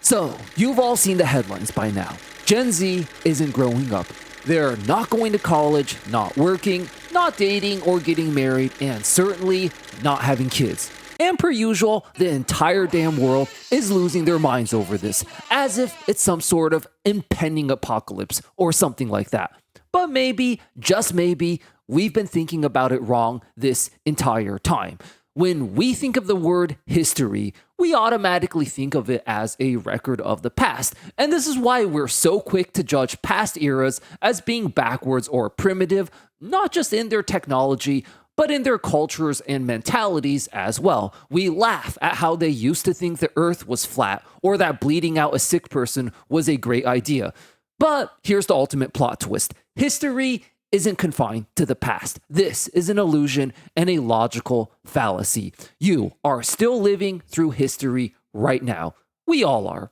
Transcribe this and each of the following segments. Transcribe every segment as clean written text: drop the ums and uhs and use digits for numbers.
So, you've all seen the headlines by now. Gen Z isn't growing up. They're not going to college, not working, not dating or getting married, and certainly not having kids. And per usual, the entire damn world is losing their minds over this, as if it's some sort of impending apocalypse or something like that. But maybe, just maybe, we've been thinking about it wrong this entire time. When we think of the word history, we automatically think of it as a record of the past. And this is why we're so quick to judge past eras as being backwards or primitive, not just in their technology, but in their cultures and mentalities as well. We laugh at how they used to think the earth was flat or that bleeding out a sick person was a great idea. But here's the ultimate plot twist. History isn't confined to the past. This is an illusion and a logical fallacy. You are still living through history right now. We all are.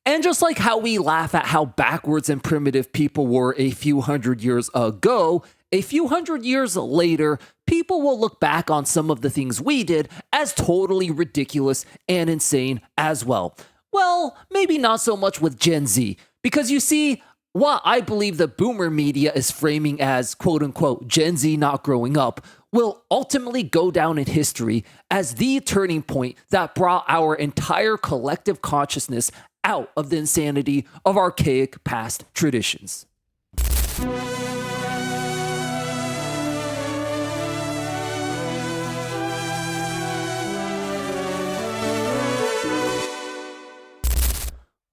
And just like how we laugh at how backwards and primitive people were a few hundred years ago, a few hundred years later, people will look back on some of the things we did as totally ridiculous and insane as well. Well, maybe not so much with Gen Z, because you see, what I believe the boomer media is framing as quote-unquote Gen Z not growing up will ultimately go down in history as the turning point that brought our entire collective consciousness out of the insanity of archaic past traditions.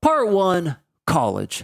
Part 1. College.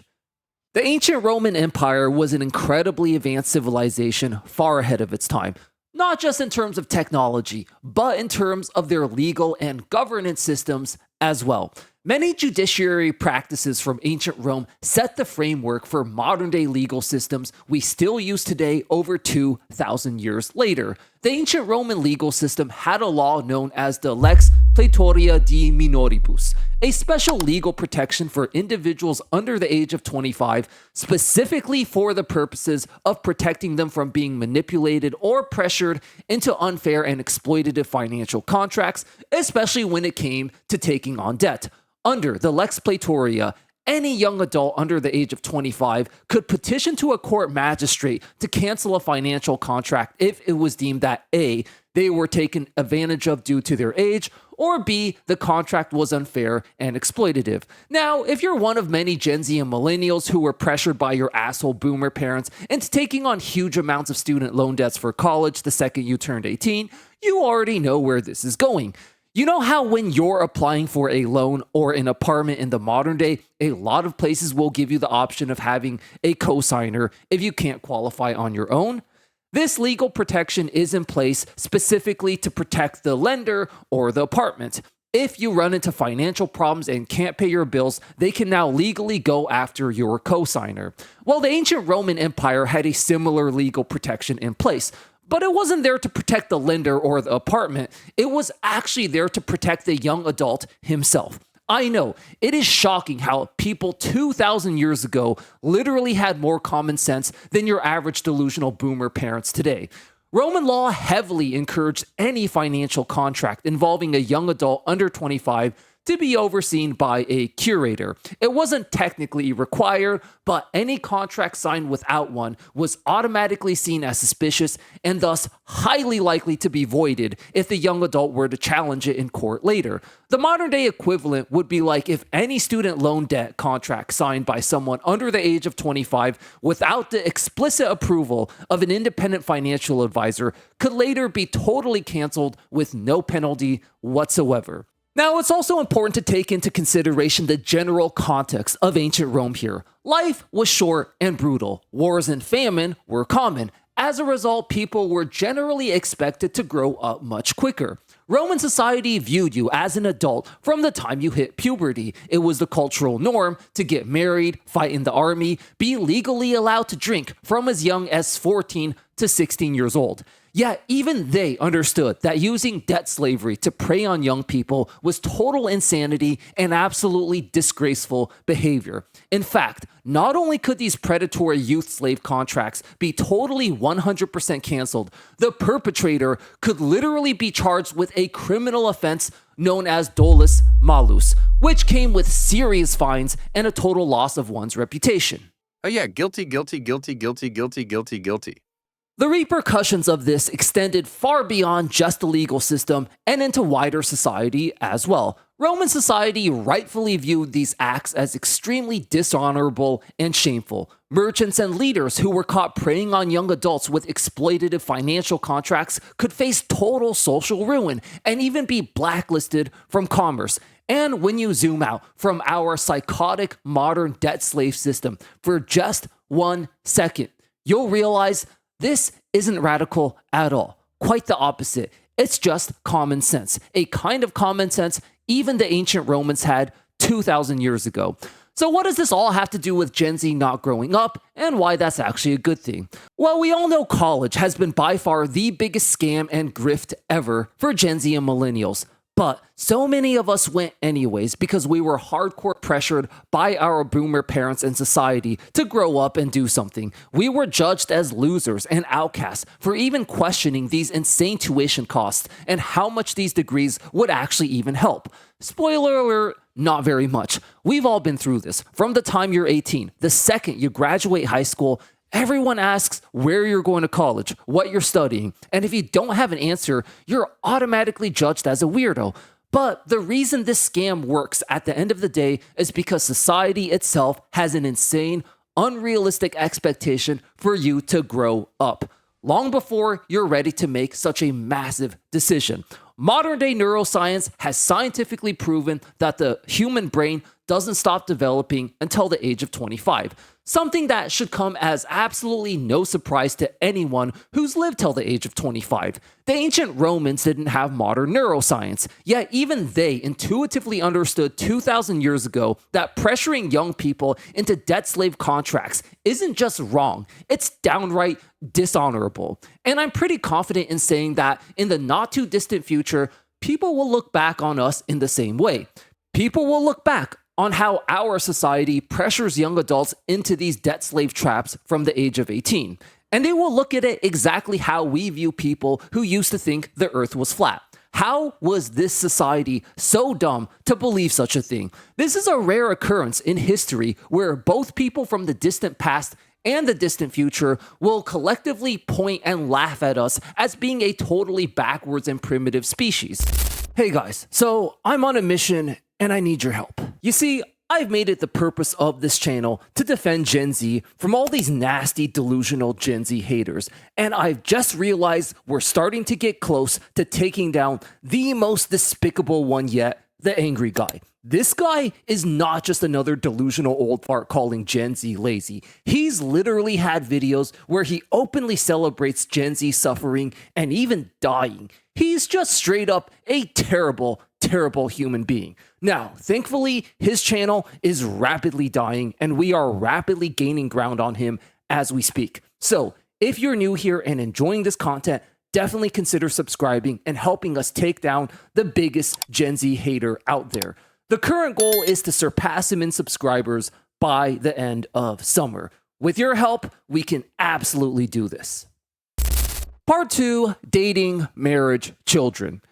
The ancient Roman Empire was an incredibly advanced civilization far ahead of its time, not just in terms of technology, but in terms of their legal and governance systems as well. Many judiciary practices from ancient Rome set the framework for modern-day legal systems we still use today over 2,000 years later. The ancient Roman legal system had a law known as the Lex Praetoria de Minoribus, a special legal protection for individuals under the age of 25, specifically for the purposes of protecting them from being manipulated or pressured into unfair and exploitative financial contracts, especially when it came to taking on debt. Under the Lex Praetoria, any young adult under the age of 25 could petition to a court magistrate to cancel a financial contract if it was deemed that A, they were taken advantage of due to their age, or B, the contract was unfair and exploitative. Now, if you're one of many Gen Z and millennials who were pressured by your asshole boomer parents into taking on huge amounts of student loan debts for college the second you turned 18, you already know where this is going. You know how when you're applying for a loan or an apartment in the modern day, a lot of places will give you the option of having a cosigner if you can't qualify on your own? This legal protection is in place specifically to protect the lender or the apartment. If you run into financial problems and can't pay your bills, they can now legally go after your cosigner. Well, the ancient Roman Empire had a similar legal protection in place. But it wasn't there to protect the lender or the apartment. It was actually there to protect the young adult himself. I know, it is shocking how people 2,000 years ago literally had more common sense than your average delusional boomer parents today. Roman law heavily encouraged any financial contract involving a young adult under 25 to be overseen by a curator. It wasn't technically required, but any contract signed without one was automatically seen as suspicious and thus highly likely to be voided if the young adult were to challenge it in court later. The modern day equivalent would be like if any student loan debt contract signed by someone under the age of 25 without the explicit approval of an independent financial advisor could later be totally canceled with no penalty whatsoever. Now, it's also important to take into consideration the general context of ancient Rome here. Life was short and brutal. Wars and famine were common. As a result, people were generally expected to grow up much quicker. Roman society viewed you as an adult from the time you hit puberty. It was the cultural norm to get married, fight in the army, be legally allowed to drink from as young as 14 to 16 years old. Yet even they understood that using debt slavery to prey on young people was total insanity and absolutely disgraceful behavior. In fact, not only could these predatory youth slave contracts be totally 100% canceled, the perpetrator could literally be charged with a criminal offense known as dolus malus, which came with serious fines and a total loss of one's reputation. Oh yeah, guilty, guilty, guilty, guilty, guilty, guilty, guilty. The repercussions of this extended far beyond just the legal system and into wider society as well. Roman society rightfully viewed these acts as extremely dishonorable and shameful. Merchants and leaders who were caught preying on young adults with exploitative financial contracts could face total social ruin and even be blacklisted from commerce. And when you zoom out from our psychotic modern debt slave system for just 1 second, you'll realize this isn't radical at all. Quite the opposite. It's just common sense, a kind of common sense even the ancient Romans had 2,000 years ago. So what does this all have to do with Gen Z not growing up and why that's actually a good thing? Well, we all know college has been by far the biggest scam and grift ever for Gen Z and millennials. But so many of us went anyways because we were hardcore pressured by our boomer parents and society to grow up and do something. We were judged as losers and outcasts for even questioning these insane tuition costs and how much these degrees would actually even help. Spoiler alert, not very much. We've all been through this. From the time you're 18, the second you graduate high school, everyone asks where you're going to college, what you're studying, and if you don't have an answer, you're automatically judged as a weirdo. But the reason this scam works at the end of the day is because society itself has an insane, unrealistic expectation for you to grow up, long before you're ready to make such a massive decision. Modern day neuroscience has scientifically proven that the human brain doesn't stop developing until the age of 25. Something that should come as absolutely no surprise to anyone who's lived till the age of 25. The ancient Romans didn't have modern neuroscience, yet even they intuitively understood 2,000 years ago that pressuring young people into debt slave contracts isn't just wrong, it's downright dishonorable. And I'm pretty confident in saying that in the not too distant future, people will look back on us in the same way. People will look back on how our society pressures young adults into these debt slave traps from the age of 18. And they will look at it exactly how we view people who used to think the earth was flat. How was this society so dumb to believe such a thing? This is a rare occurrence in history where both people from the distant past and the distant future will collectively point and laugh at us as being a totally backwards and primitive species. Hey guys, so I'm on a mission and I need your help. You see, I've made it the purpose of this channel to defend Gen Z from all these nasty, delusional Gen Z haters, and I've just realized we're starting to get close to taking down the most despicable one yet, the angry guy. This guy is not just another delusional old fart calling Gen Z lazy. He's literally had videos where he openly celebrates Gen Z suffering and even dying. He's just straight up a terrible human being. Now, thankfully, his channel is rapidly dying and we are rapidly gaining ground on him as we speak. So, if you're new here and enjoying this content, definitely consider subscribing and helping us take down the biggest Gen Z hater out there. The current goal is to surpass him in subscribers by the end of summer. With your help, we can absolutely do this. Part 2, dating, marriage, children.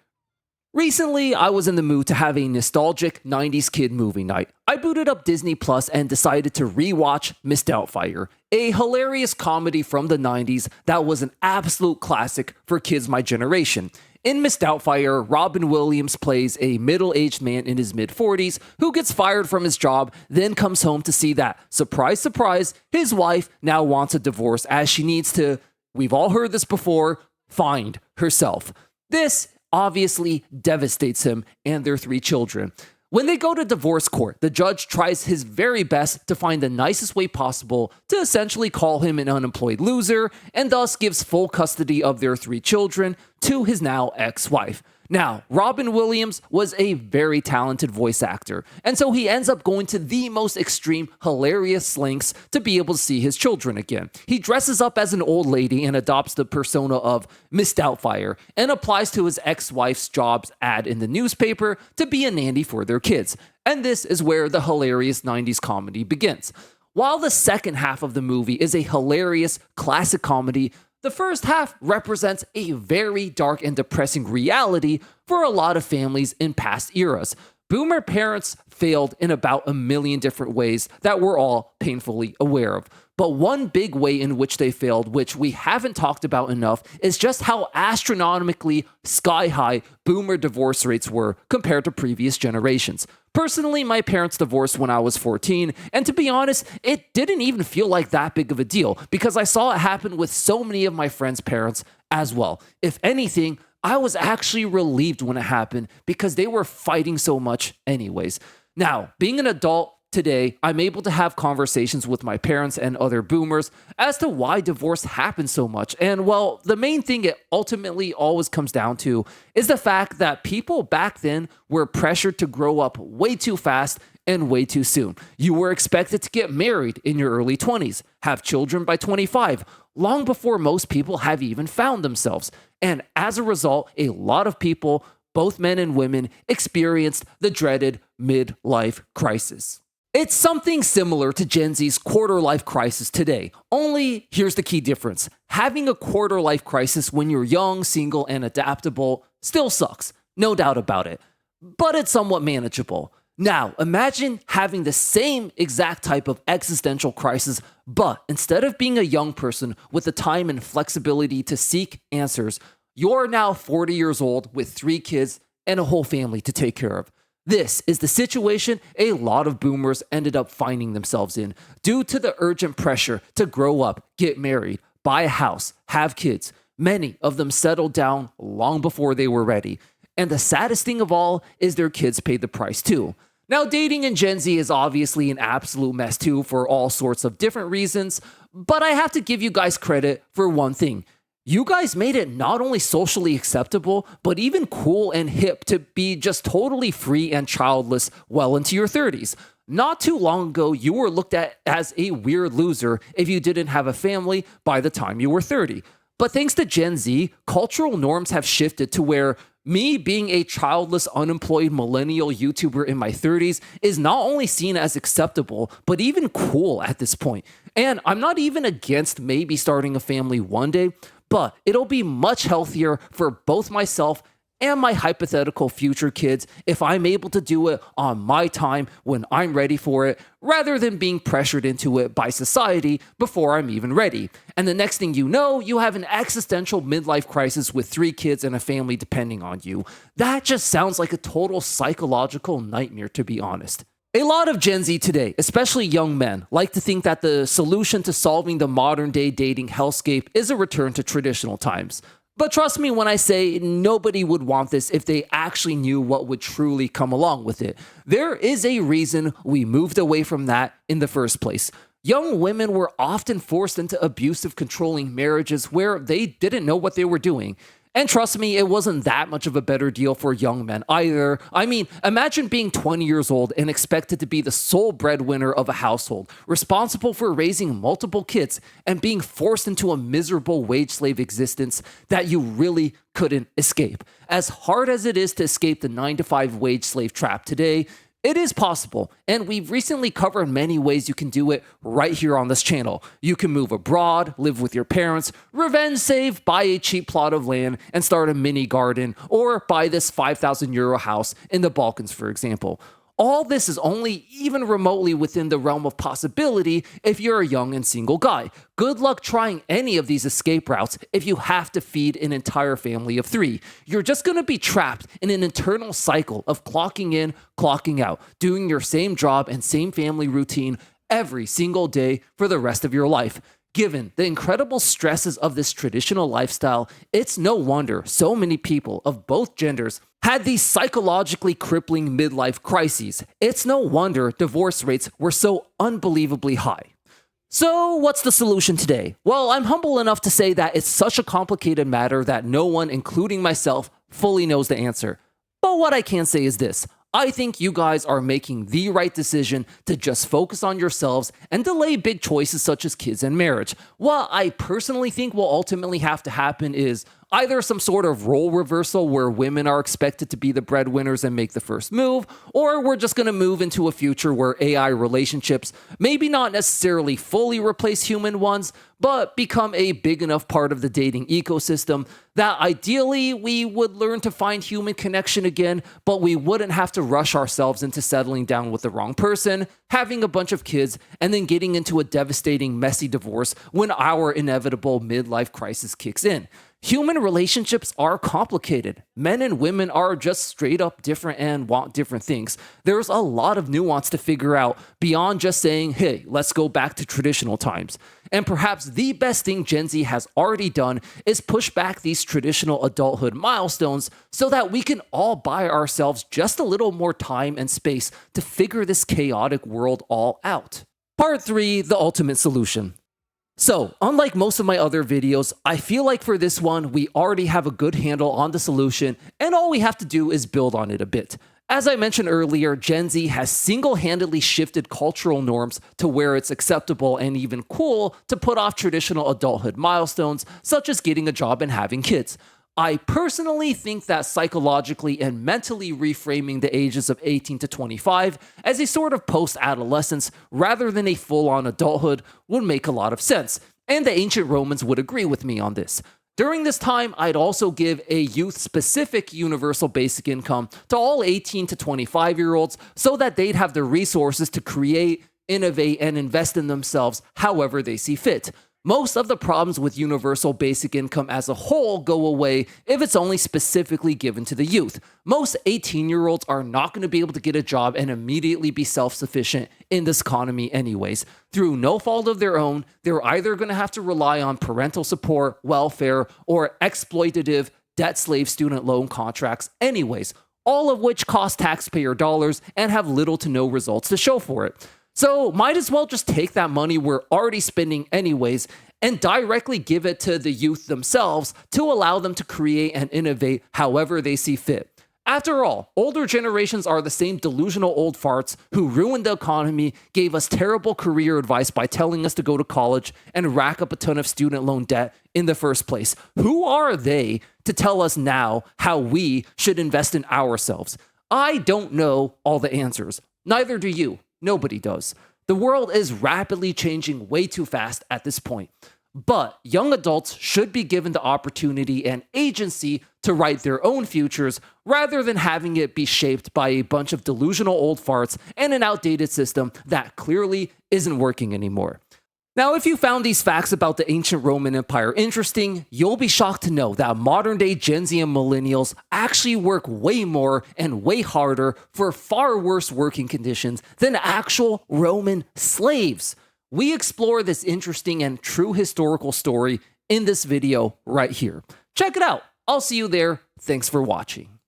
Recently, I was in the mood to have a nostalgic 90s kid movie night. I booted up Disney Plus and decided to rewatch Miss Doubtfire, a hilarious comedy from the 90s that was an absolute classic for kids my generation. In Miss Doubtfire, Robin Williams plays a middle-aged man in his mid-40s who gets fired from his job, then comes home to see that, surprise, surprise, his wife now wants a divorce as she needs to, we've all heard this before, find herself. This obviously devastates him and their 3 children. When they go to divorce court, the judge tries his very best to find the nicest way possible to essentially call him an unemployed loser and thus gives full custody of their 3 children to his now ex-wife. Now, Robin Williams was a very talented voice actor, and so he ends up going to the most extreme, hilarious lengths to be able to see his children again. He dresses up as an old lady and adopts the persona of Miss Doubtfire and applies to his ex-wife's jobs ad in the newspaper to be a nanny for their kids. And this is where the hilarious 90s comedy begins. While the second half of the movie is a hilarious classic comedy, the first half represents a very dark and depressing reality for a lot of families in past eras. Boomer parents failed in about a million different ways that we're all painfully aware of. But one big way in which they failed, which we haven't talked about enough, is just how astronomically sky-high boomer divorce rates were compared to previous generations. Personally, my parents divorced when I was 14, and to be honest, it didn't even feel like that big of a deal because I saw it happen with so many of my friends' parents as well. If anything, I was actually relieved when it happened because they were fighting so much anyways. Now, being an adult today, I'm able to have conversations with my parents and other boomers as to why divorce happens so much. And well, the main thing it ultimately always comes down to is the fact that people back then were pressured to grow up way too fast and way too soon. You were expected to get married in your early 20s, have children by 25, long before most people have even found themselves. And as a result, a lot of people, both men and women, experienced the dreaded midlife crisis. It's something similar to Gen Z's quarter-life crisis today, only here's the key difference. Having a quarter-life crisis when you're young, single, and adaptable still sucks, no doubt about it, but it's somewhat manageable. Now, imagine having the same exact type of existential crisis, but instead of being a young person with the time and flexibility to seek answers, you're now 40 years old with 3 kids and a whole family to take care of. This is the situation a lot of boomers ended up finding themselves in due to the urgent pressure to grow up, get married, buy a house, have kids. Many of them settled down long before they were ready. And the saddest thing of all is their kids paid the price too. Now, dating in Gen Z is obviously an absolute mess too for all sorts of different reasons, but I have to give you guys credit for one thing. You guys made it not only socially acceptable, but even cool and hip to be just totally free and childless well into your 30s. Not too long ago, you were looked at as a weird loser if you didn't have a family by the time you were 30. But thanks to Gen Z, cultural norms have shifted to where me being a childless, unemployed millennial YouTuber in my 30s is not only seen as acceptable, but even cool at this point. And I'm not even against maybe starting a family one day, but it'll be much healthier for both myself and my hypothetical future kids if I'm able to do it on my time when I'm ready for it, rather than being pressured into it by society before I'm even ready. And the next thing you know, you have an existential midlife crisis with 3 kids and a family depending on you. That just sounds like a total psychological nightmare, to be honest. A lot of Gen Z today, especially young men, like to think that the solution to solving the modern-day dating hellscape is a return to traditional times. But trust me when I say nobody would want this if they actually knew what would truly come along with it. There is a reason we moved away from that in the first place. Young women were often forced into abusive, controlling marriages where they didn't know what they were doing. And trust me, it wasn't that much of a better deal for young men either. I mean, imagine being 20 years old and expected to be the sole breadwinner of a household, responsible for raising multiple kids, and being forced into a miserable wage slave existence that you really couldn't escape. As hard as it is to escape the 9-to-5 wage slave trap today, it is possible, and we've recently covered many ways you can do it right here on this channel. You can move abroad, live with your parents, revenge save, buy a cheap plot of land, and start a mini garden, or buy this 5,000 euro house in the Balkans, for example. All this is only even remotely within the realm of possibility if you're a young and single guy. Good luck trying any of these escape routes if you have to feed an entire family of 3. You're just going to be trapped in an eternal cycle of clocking in, clocking out, doing your same job and same family routine every single day for the rest of your life. Given the incredible stresses of this traditional lifestyle, it's no wonder so many people of both genders had these psychologically crippling midlife crises. It's no wonder divorce rates were so unbelievably high. So what's the solution today? Well, I'm humble enough to say that it's such a complicated matter that no one, including myself, fully knows the answer. But what I can say is this. I think you guys are making the right decision to just focus on yourselves and delay big choices such as kids and marriage. What I personally think will ultimately have to happen is Either some sort of role reversal where women are expected to be the breadwinners and make the first move, or we're just going to move into a future where AI relationships maybe not necessarily fully replace human ones, but become a big enough part of the dating ecosystem that ideally we would learn to find human connection again, but we wouldn't have to rush ourselves into settling down with the wrong person, having a bunch of kids, and then getting into a devastating, messy divorce when our inevitable midlife crisis kicks in. Human relationships are complicated. Men and women are just straight up different and want different things. There's a lot of nuance to figure out beyond just saying, hey, let's go back to traditional times. And perhaps the best thing Gen Z has already done is push back these traditional adulthood milestones so that we can all buy ourselves just a little more time and space to figure this chaotic world all out. Part 3, the ultimate solution. So, unlike most of my other videos, I feel like for this one, we already have a good handle on the solution, and all we have to do is build on it a bit. As I mentioned earlier, Gen Z has single-handedly shifted cultural norms to where it's acceptable and even cool to put off traditional adulthood milestones, such as getting a job and having kids. I personally think that psychologically and mentally reframing the ages of 18 to 25 as a sort of post-adolescence rather than a full-on adulthood would make a lot of sense, and the ancient Romans would agree with me on this. During this time, I'd also give a youth-specific universal basic income to all 18 to 25-year-olds so that they'd have the resources to create, innovate, and invest in themselves however they see fit. Most of the problems with universal basic income as a whole go away if it's only specifically given to the youth. Most 18-year-olds are not going to be able to get a job and immediately be self-sufficient in this economy anyways. Through no fault of their own, they're either going to have to rely on parental support, welfare, or exploitative debt slave student loan contracts anyways, all of which cost taxpayer dollars and have little to no results to show for it. So might as well just take that money we're already spending anyways and directly give it to the youth themselves to allow them to create and innovate however they see fit. After all, older generations are the same delusional old farts who ruined the economy, gave us terrible career advice by telling us to go to college and rack up a ton of student loan debt in the first place. Who are they to tell us now how we should invest in ourselves? I don't know all the answers. Neither do you. Nobody does. The world is rapidly changing way too fast at this point. But young adults should be given the opportunity and agency to write their own futures rather than having it be shaped by a bunch of delusional old farts and an outdated system that clearly isn't working anymore. Now, if you found these facts about the ancient Roman Empire interesting, you'll be shocked to know that modern-day Gen Z and millennials actually work way more and way harder for far worse working conditions than actual Roman slaves. We explore this interesting and true historical story in this video right here. Check it out. I'll see you there. Thanks for watching.